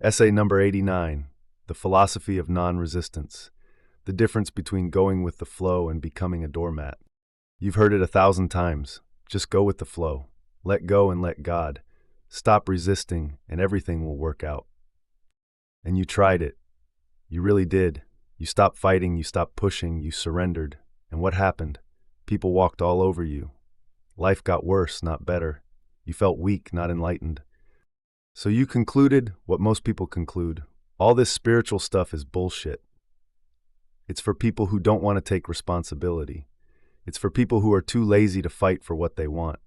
Essay number 89, The Philosophy of Non-Resistance, the difference between going with the flow and becoming a doormat. You've heard it 1,000 times. Just go with the flow. Let go and let God. Stop resisting and everything will work out. And you tried it. You really did. You stopped fighting, you stopped pushing, you surrendered. And what happened? People walked all over you. Life got worse, not better. You felt weak, not enlightened. So you concluded what most people conclude. All this spiritual stuff is bullshit. It's for people who don't want to take responsibility. It's for people who are too lazy to fight for what they want.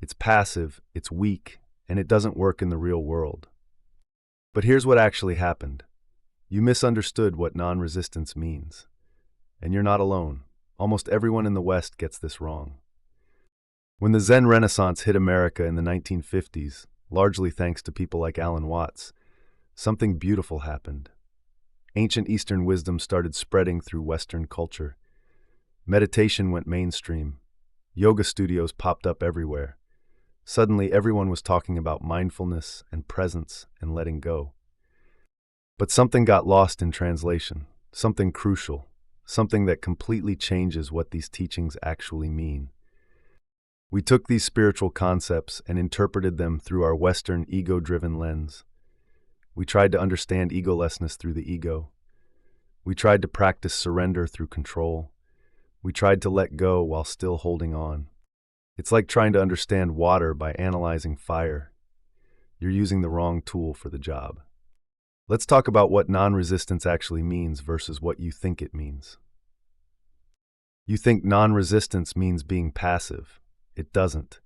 It's passive, it's weak, and it doesn't work in the real world. But here's what actually happened. You misunderstood what non-resistance means. And you're not alone. Almost everyone in the West gets this wrong. When the Zen Renaissance hit America in the 1950s, largely thanks to people like Alan Watts, something beautiful happened. Ancient Eastern wisdom started spreading through Western culture. Meditation went mainstream. Yoga studios popped up everywhere. Suddenly, everyone was talking about mindfulness and presence and letting go. But something got lost in translation, something crucial, something that completely changes what these teachings actually mean. We took these spiritual concepts and interpreted them through our Western ego-driven lens. We tried to understand egolessness through the ego. We tried to practice surrender through control. We tried to let go while still holding on. It's like trying to understand water by analyzing fire. You're using the wrong tool for the job. Let's talk about what non-resistance actually means versus what you think it means. You think non-resistance means being passive. It doesn't.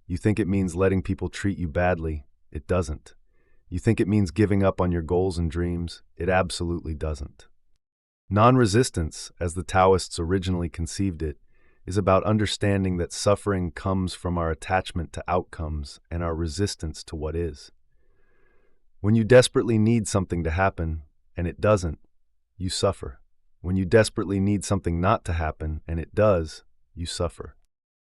You think it means letting people treat you badly. It doesn't. You think it means giving up on your goals and dreams. It absolutely doesn't. Non-resistance, as the Taoists originally conceived it, is about understanding that suffering comes from our attachment to outcomes and our resistance to what is. When you desperately need something to happen, and it doesn't, you suffer. When you desperately need something not to happen, and it does, you suffer.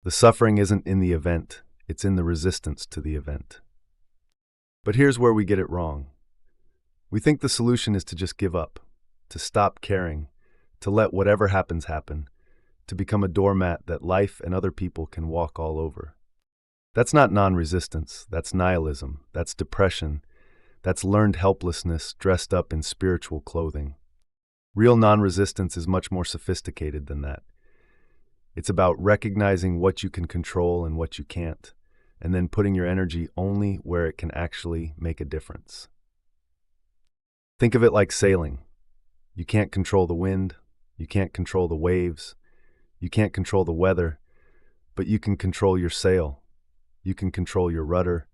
The suffering isn't in the event, it's in the resistance to the event. But here's where we get it wrong. We think the solution is to just give up, to stop caring, to let whatever happens happen, to become a doormat that life and other people can walk all over. That's not non-resistance, that's nihilism, that's depression, that's learned helplessness dressed up in spiritual clothing. Real non-resistance is much more sophisticated than that. It's about recognizing what you can control and what you can't, and then putting your energy only where it can actually make a difference. Think of it like sailing. You can't control the wind, you can't control the waves, you can't control the weather, but you can control your sail, you can control your rudder,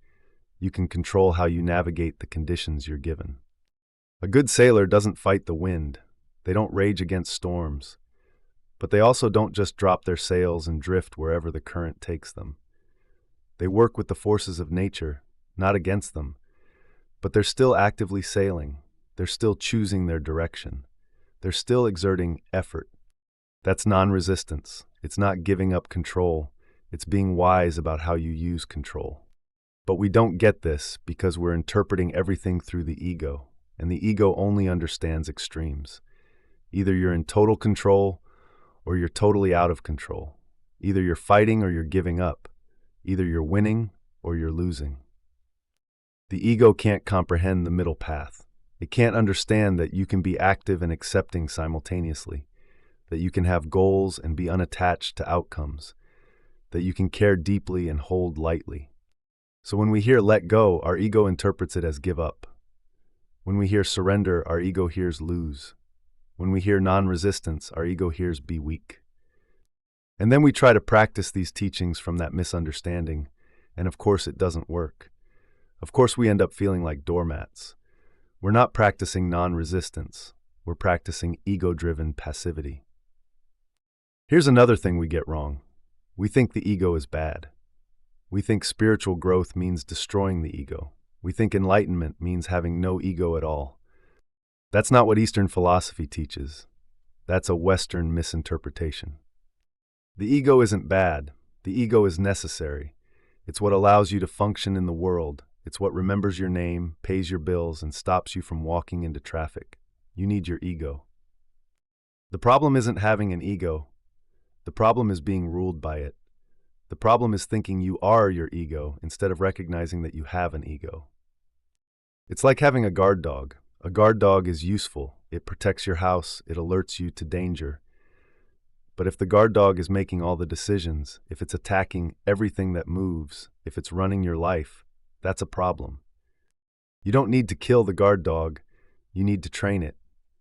you can control how you navigate the conditions you're given. A good sailor doesn't fight the wind, they don't rage against storms, but they also don't just drop their sails and drift wherever the current takes them. They work with the forces of nature, not against them, but they're still actively sailing, they're still choosing their direction, they're still exerting effort. That's non-resistance. It's not giving up control, it's being wise about how you use control. But we don't get this because we're interpreting everything through the ego, and the ego only understands extremes. Either you're in total control, or you're totally out of control. Either you're fighting or you're giving up. Either you're winning or you're losing. The ego can't comprehend the middle path. It can't understand that you can be active and accepting simultaneously, that you can have goals and be unattached to outcomes, that you can care deeply and hold lightly. So when we hear let go, our ego interprets it as give up. When we hear surrender, our ego hears lose. When we hear non-resistance, our ego hears be weak. And then we try to practice these teachings from that misunderstanding, and of course it doesn't work. Of course we end up feeling like doormats. We're not practicing non-resistance, we're practicing ego-driven passivity. Here's another thing we get wrong. We think the ego is bad. We think spiritual growth means destroying the ego. We think enlightenment means having no ego at all. That's not what Eastern philosophy teaches. That's a Western misinterpretation. The ego isn't bad. The ego is necessary. It's what allows you to function in the world. It's what remembers your name, pays your bills, and stops you from walking into traffic. You need your ego. The problem isn't having an ego. The problem is being ruled by it. The problem is thinking you are your ego instead of recognizing that you have an ego. It's like having a guard dog. A guard dog is useful. It protects your house. It alerts you to danger. But if the guard dog is making all the decisions, if it's attacking everything that moves, if it's running your life, that's a problem. You don't need to kill the guard dog. You need to train it.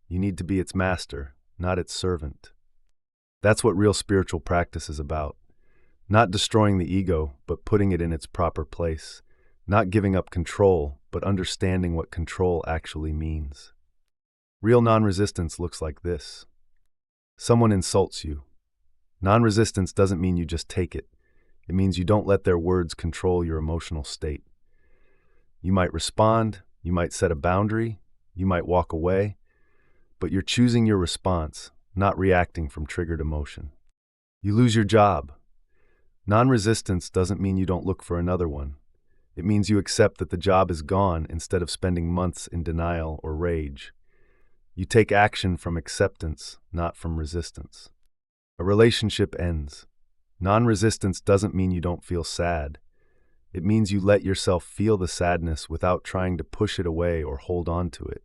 You need to be its master, not its servant. That's what real spiritual practice is about. Not destroying the ego, but putting it in its proper place. Not giving up control, but understanding what control actually means. Real non-resistance looks like this. Someone insults you. Non-resistance doesn't mean you just take it. It means you don't let their words control your emotional state. You might respond, you might set a boundary, you might walk away, but you're choosing your response, not reacting from triggered emotion. You lose your job. Non-resistance doesn't mean you don't look for another one. It means you accept that the job is gone instead of spending months in denial or rage. You take action from acceptance, not from resistance. A relationship ends. Non-resistance doesn't mean you don't feel sad. It means you let yourself feel the sadness without trying to push it away or hold on to it.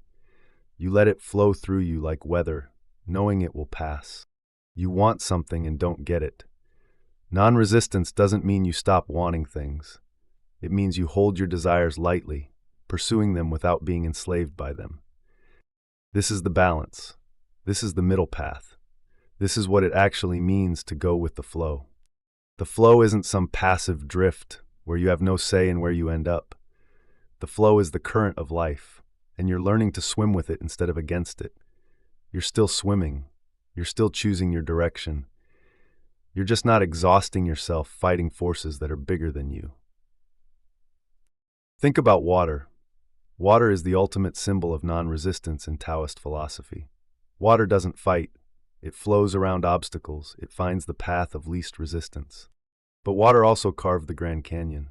You let it flow through you like weather, knowing it will pass. You want something and don't get it. Non-resistance doesn't mean you stop wanting things. It means you hold your desires lightly, pursuing them without being enslaved by them. This is the balance. This is the middle path. This is what it actually means to go with the flow. The flow isn't some passive drift where you have no say in where you end up. The flow is the current of life, and you're learning to swim with it instead of against it. You're still swimming. You're still choosing your direction. You're just not exhausting yourself fighting forces that are bigger than you. Think about water. Water is the ultimate symbol of non-resistance in Taoist philosophy. Water doesn't fight. It flows around obstacles. It finds the path of least resistance. But water also carved the Grand Canyon.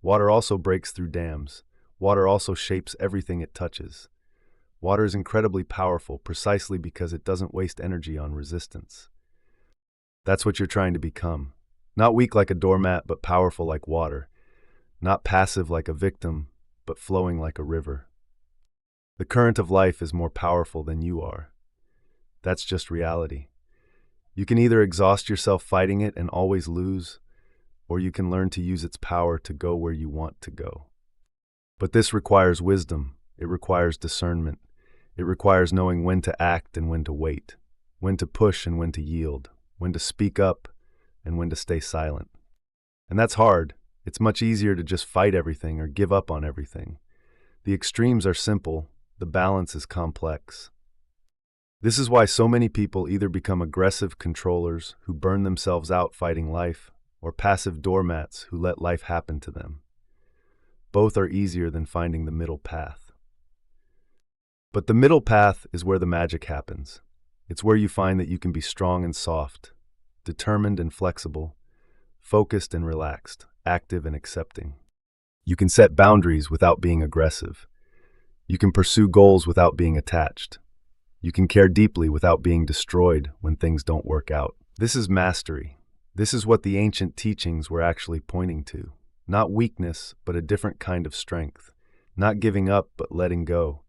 Water also breaks through dams. Water also shapes everything it touches. Water is incredibly powerful precisely because it doesn't waste energy on resistance. That's what you're trying to become. Not weak like a doormat, but powerful like water. Not passive like a victim, but flowing like a river. The current of life is more powerful than you are. That's just reality. You can either exhaust yourself fighting it and always lose, or you can learn to use its power to go where you want to go. But this requires wisdom. It requires discernment. It requires knowing when to act and when to wait, when to push and when to yield, when to speak up and when to stay silent. And that's hard. It's much easier to just fight everything or give up on everything. The extremes are simple. The balance is complex. This is why so many people either become aggressive controllers who burn themselves out fighting life, or passive doormats who let life happen to them. Both are easier than finding the middle path. But the middle path is where the magic happens. It's where you find that you can be strong and soft, determined and flexible, focused and relaxed, active and accepting. You can set boundaries without being aggressive. You can pursue goals without being attached. You can care deeply without being destroyed when things don't work out. This is mastery. This is what the ancient teachings were actually pointing to. Not weakness, but a different kind of strength. Not giving up, but letting go.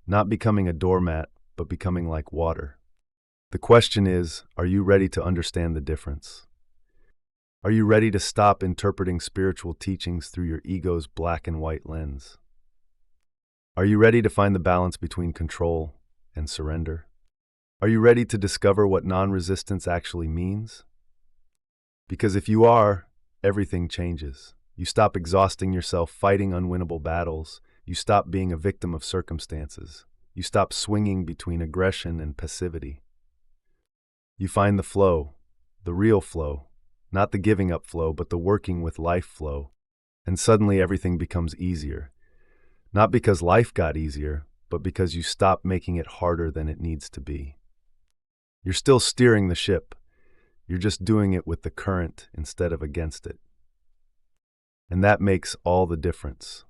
Not becoming a doormat, but becoming like water. The question is, are you ready to understand the difference? Are you ready to stop interpreting spiritual teachings through your ego's black and white lens? Are you ready to find the balance between control and surrender? Are you ready to discover what non-resistance actually means? Because if you are, everything changes. You stop exhausting yourself fighting unwinnable battles. You stop being a victim of circumstances. You stop swinging between aggression and passivity. You find the flow, the real flow, not the giving up flow, but the working with life flow. And suddenly everything becomes easier. Not because life got easier, but because you stop making it harder than it needs to be. You're still steering the ship. You're just doing it with the current instead of against it. And that makes all the difference.